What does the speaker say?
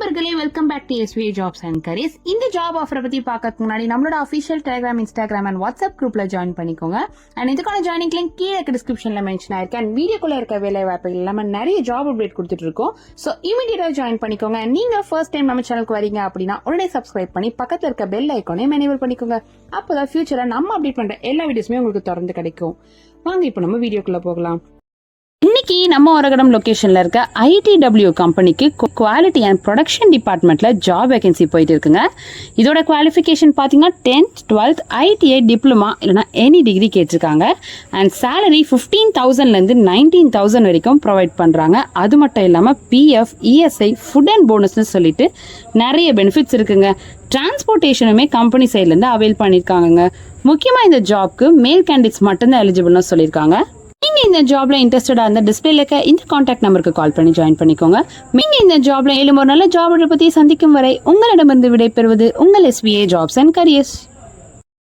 நண்பர்களே, welcome back to SVA jobs and careers. இந்த job ஆஃபரை பத்தி பார்க்கறதுக்கு முன்னாடி நம்மளோட official Telegram, Instagram and WhatsApp குரூப்ல ஜாயின் பண்ணிக்கோங்க. அண்ட் இதுக்கான ஜாயினிங் லிங்க் கீழே டிஸ்கிரிப்ஷன்ல மென்ஷன் ஆயிருக்கு. அண்ட் வீடியோக்குள்ள இருக்க வேலை வாய்ப்புகள் இல்லாம நிறைய ஜாப் அப்டேட் கொடுத்துட்டு இருக்கோம். ஸோ இமீடியட்டா ஜாயின் பண்ணிக்கோங்க. நீங்க ஃபர்ஸ்ட் டைம் நம்ம சேனலுக்கு வரீங்க அப்படின்னா உடனே சப்ஸ்கிரைப் பண்ணி பக்கத்துல இருக்க பெல் ஐக்கானே எனேபிள் பண்ணிக்கோங்க. அப்போதான் ஃபியூச்சர்ல நம்ம அப்டேட் பண்ற எல்லா வீடியோஸுமே உங்களுக்கு தொடர்ந்து கிடைக்கும். வாங்க இப்போ நம்ம வீடியோக்குள்ள போகலாம். இன்னைக்கு நம்ம ஒரகடம் லொகேஷன்ல இருக்க ITW கம்பெனிக்கு குவாலிட்டி அண்ட் ப்ரொடக்ஷன் டிபார்ட்மெண்ட்ல ஜாப் வேகன்சி போயிட்டு இருக்குங்க. இதோட குவாலிஃபிகேஷன் பாத்தீங்கன்னா 10th 12th ITI டிப்ளமா இல்லைனா எனி டிகிரி கேட்டிருக்காங்க. அண்ட் சேலரி 15,000ல இருந்து 19,000 வரைக்கும் ப்ரொவைட் பண்றாங்க. அது மட்டும் இல்லாம PF, ESI, ஃபுட் அண்ட் போனஸ்னு சொல்லிட்டு நிறைய பெனிஃபிட்ஸ் இருக்குங்க. டிரான்ஸ்போர்ட்டேஷனுமே கம்பெனி சைட்ல இருந்து அவைல் பண்ணிருக்காங்க. முக்கியமா இந்த ஜாப்க்கு மேல் கேண்டிடேட்ஸ் மட்டும்தான் எலிஜிபிள்னு சொல்லியிருக்காங்க. நீங்க இந்த ஜாப்ல இன்ட்ரெஸ்டடா இருந்த டிஸ்பிளேல இருக்க இந்த கான்டாக்ட் நம்பருக்கு கால் பண்ணி ஜாயின் பண்ணிக்கோங்க. நீங்க இந்த ஜாப்ல 7 ஒரு நல்ல ஜாப் பத்தி சந்திக்கும் வரை உங்களிடமிருந்து விடைபெறுவது உங்கள் SVA ஜாப்ஸ் அண்ட் கரியர்ஸ்.